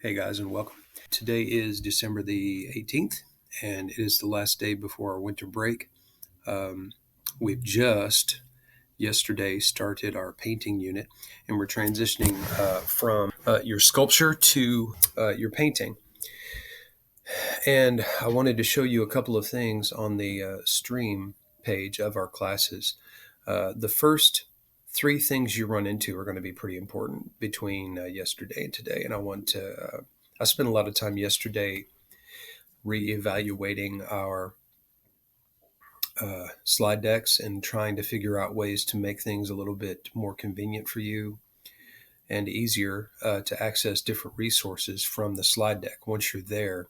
Hey guys, and welcome. Today is December the 18th, and it is the last day before our winter break. We've just yesterday started our painting unit, and we're transitioning from your sculpture to your painting. And I wanted to show you a couple of things on the stream page of our classes. The first three things you run into are going to be pretty important between yesterday and today. And I spent a lot of time yesterday reevaluating our slide decks and trying to figure out ways to make things a little bit more convenient for you and easier to access different resources from the slide deck. Once you're there,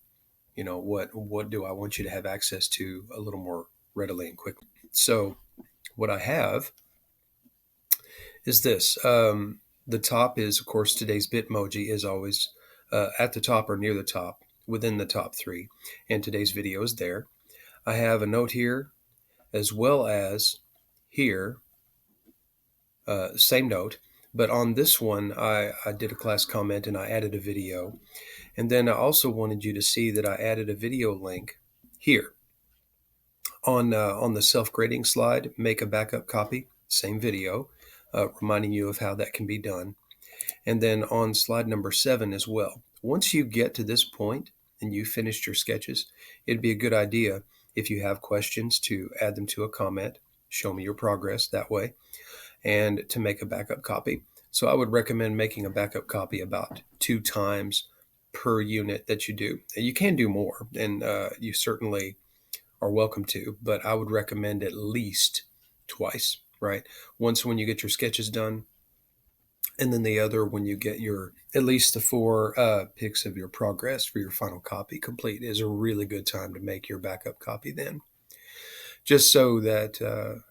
what do I want you to have access to a little more readily and quickly? So what I have is this. The top is, of course, today's Bitmoji is always at the top or near the top within the top three, and today's video is there. I have a note here as well as here, same note, but on this one I did a class comment and I added a video, and then I also wanted you to see that I added a video link here on the self-grading slide. Make a backup copy, same video, reminding you of how that can be done. And then on slide number 7 as well. Once you get to this point and you finished your sketches, it'd be a good idea if you have questions to add them to a comment, show me your progress that way, and to make a backup copy. So I would recommend making a backup copy about 2 times per unit that you do. You can do more, and you certainly are welcome to, but I would recommend at least twice, right? Once when you get your sketches done, and then the other when you get your at least the 4 pics of your progress for your final copy complete is a really good time to make your backup copy then, just so that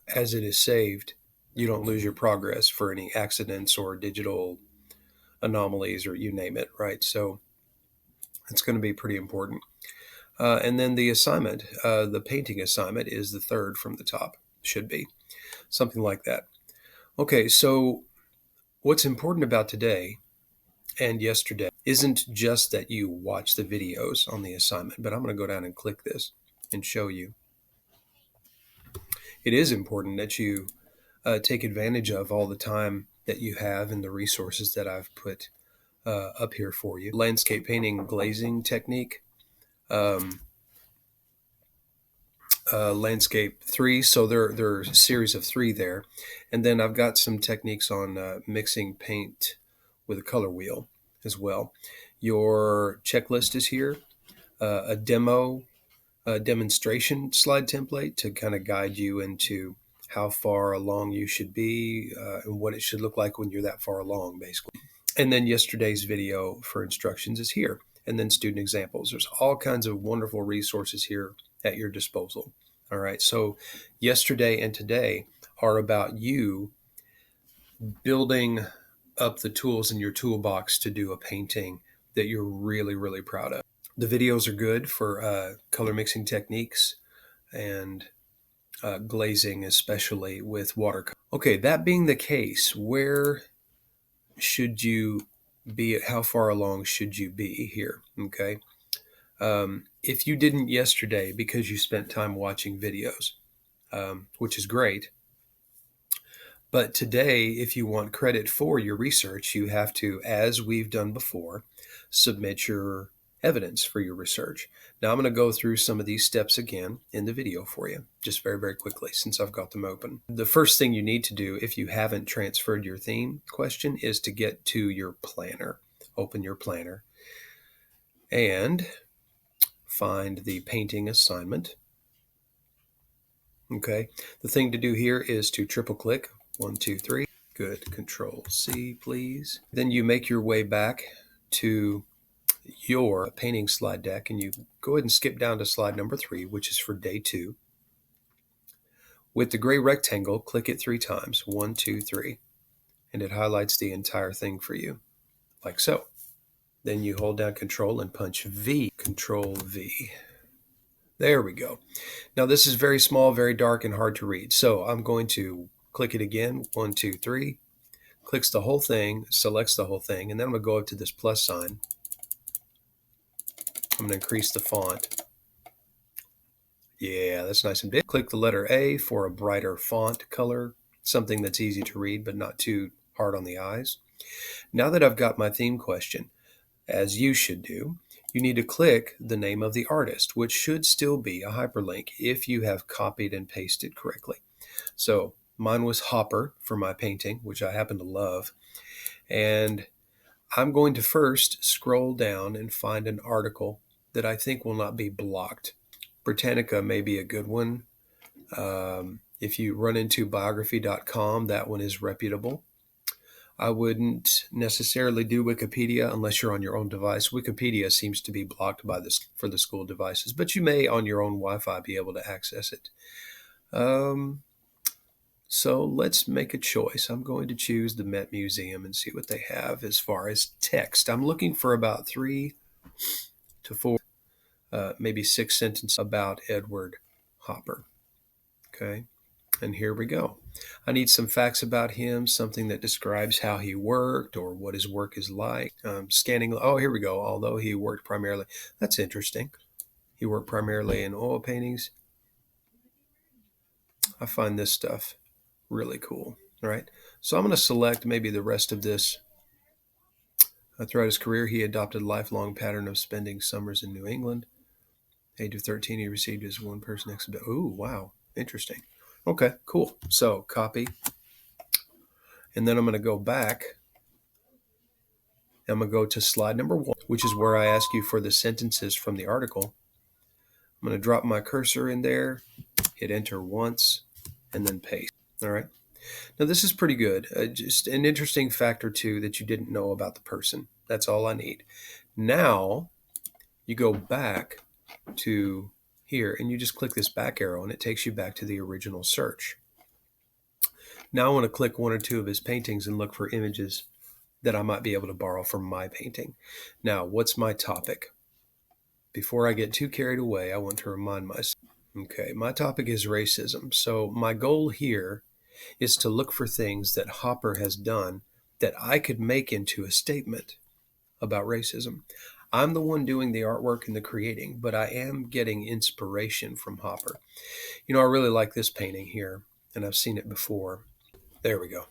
as it is saved, you don't lose your progress for any accidents or digital anomalies or you name it, right? So it's going to be pretty important. And then the assignment, the painting assignment, is the third from the top, should be something like that. Okay, so what's important about today and yesterday isn't just that you watch the videos on the assignment, but I'm going to go down and click this and show you. It is important that you take advantage of all the time that you have and the resources that I've put up here for you. Landscape painting glazing technique, landscape 3. So there are a series of 3 there. And then I've got some techniques on mixing paint with a color wheel as well. Your checklist is here, a demonstration slide template to kind of guide you into how far along you should be and what it should look like when you're that far along, basically. And then yesterday's video for instructions is here. And then student examples. There's all kinds of wonderful resources here at your disposal. All right. So yesterday and today are about you building up the tools in your toolbox to do a painting that you're really, really proud of. The videos are good for color mixing techniques and glazing, especially with watercolor. Okay, that being the case, where should you be? How far along should you be here? Okay. If you didn't yesterday because you spent time watching videos, which is great, but today, if you want credit for your research, you have to, as we've done before, submit your evidence for your research. Now I'm going to go through some of these steps again in the video for you, just very, very quickly since I've got them open. The first thing you need to do if you haven't transferred your theme question is to get to your planner. Open your planner and find the painting assignment. Okay, the thing to do here is to triple click, 1, 2, 3. Good, Control C, please. Then you make your way back to your painting slide deck and you go ahead and skip down to slide number 3, which is for day 2. With the gray rectangle, click it 3 times, 1, 2, 3, and it highlights the entire thing for you, like so. Then you hold down Control and punch V, Control V. There we go. Now this is very small, very dark, and hard to read. So I'm going to click it again, 1, 2, 3, clicks the whole thing, selects the whole thing, and then I'm going to go up to this plus sign I'm going to increase the font. Yeah, that's nice and big. Click the letter A for a brighter font color, something that's easy to read but not too hard on the eyes. Now that I've got my theme question, as you should do, you need to click the name of the artist, which should still be a hyperlink if you have copied and pasted correctly. So mine was Hopper for my painting, which I happen to love. And I'm going to first scroll down and find an article that I think will not be blocked. Britannica may be a good one. If you run into biography.com, that one is reputable. I wouldn't necessarily do Wikipedia unless you're on your own device. Wikipedia seems to be blocked by this for the school devices, but you may on your own Wi-Fi be able to access it. So let's make a choice. I'm going to choose the Met Museum and see what they have as far as text. I'm looking for about 3 to 4, maybe 6 sentences about Edward Hopper. Okay, and here we go. I need some facts about him, something that describes how he worked or what his work is like. Scanning, oh, here we go. Although he worked primarily, that's interesting. He worked primarily in oil paintings. I find this stuff really cool. All right, so I'm going to select maybe the rest of this. Throughout his career, he adopted a lifelong pattern of spending summers in New England. Age of 13, he received his one-person exhibit. Ooh, wow, interesting. Okay, cool. So copy, and then I'm going to go back. I'm going to go to slide number 1, which is where I ask you for the sentences from the article. I'm going to drop my cursor in there, hit enter once, and then paste. All right. Now this is pretty good. Just an interesting fact or two that you didn't know about the person. That's all I need. Now you go back to here and you just click this back arrow and it takes you back to the original search. Now I want to click 1 or 2 of his paintings and look for images that I might be able to borrow from my painting. Now, what's my topic? Before I get too carried away, I want to remind myself. Okay, my topic is racism. So my goal here is to look for things that Hopper has done that I could make into a statement about racism. I'm the one doing the artwork and the creating, but I am getting inspiration from Hopper. You know, I really like this painting here, and I've seen it before. There we go.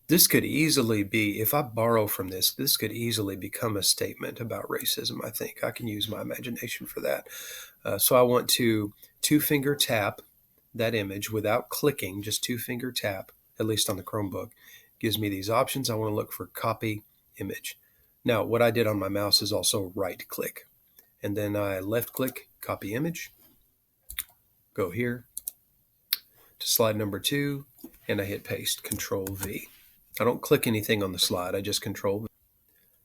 This could easily be, if I borrow from this, this could easily become a statement about racism, I think. I can use my imagination for that. So I want to 2-finger tap that image without clicking, just 2-finger tap, at least on the Chromebook. Gives me these options. I want to look for copy image. Now, what I did on my mouse is also right click. And then I left click, copy image, go here to slide number 2, and I hit paste, Control V. I don't click anything on the slide, I just Control V.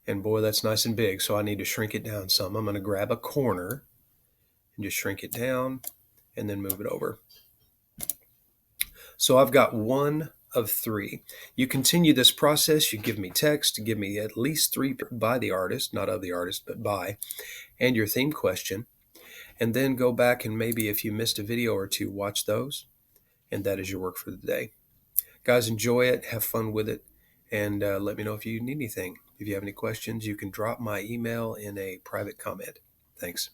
And boy, that's nice and big, so I need to shrink it down some. I'm going to grab a corner and just shrink it down and then move it over. So I've got 1 of 3. You continue this process, you give me text, give me at least 3 by the artist, not of the artist, but by, and your theme question, and then go back and maybe if you missed a video or 2, watch those, and that is your work for the day. Guys, enjoy it, have fun with it, and let me know if you need anything. If you have any questions, you can drop my email in a private comment. Thanks.